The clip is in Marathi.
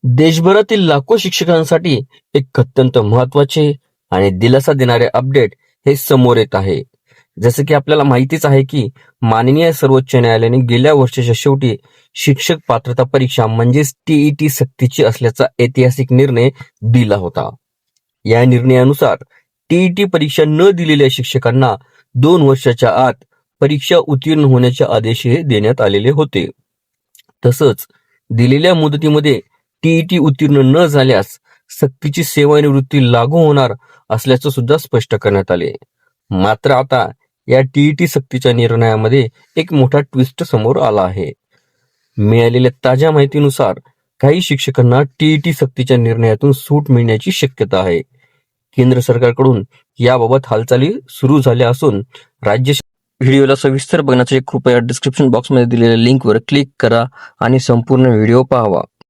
देशभरातील लाखो शिक्षकांसाठी एक अत्यंत महत्त्वाचे आणि दिलासा देणारे अपडेट हे समोर येत आहे. जसं की आपल्याला माहितीच आहे की माननीय सर्वोच्च न्यायालयाने गेल्या वर्षाच्या शेवटी शिक्षक पात्रता परीक्षा म्हणजेच टीईटी सक्तीची असल्याचा ऐतिहासिक निर्णय दिला होता. या निर्णयानुसार टीईटी परीक्षा न दिलेल्या शिक्षकांना 2 वर्षाच्या आत परीक्षा उत्तीर्ण होण्याचे आदेशही देण्यात आलेले होते. तसंच दिलेल्या मुदतीमध्ये टीईटी उत्तीर्ण न झाल्यास सक्तीची सेवानिवृत्ती लागू होणार असल्याचं सुद्धा स्पष्ट करण्यात आले. मात्र आता या टीईटी सक्तीच्या निर्णयामध्ये एक मोठा ट्विस्ट समोर आला आहे. मिळालेल्या ताज्या माहितीनुसार काही शिक्षकांना टीईटी सक्तीच्या निर्णयातून सूट मिळण्याची शक्यता आहे. केंद्र सरकारकडून याबाबत हालचाली सुरू झाल्या असून राज्य व्हिडिओला सविस्तर बघण्यासाठी कृपया डिस्क्रिप्शन बॉक्समध्ये दिलेल्या लिंकवर क्लिक करा आणि संपूर्ण व्हिडिओ पाहावा.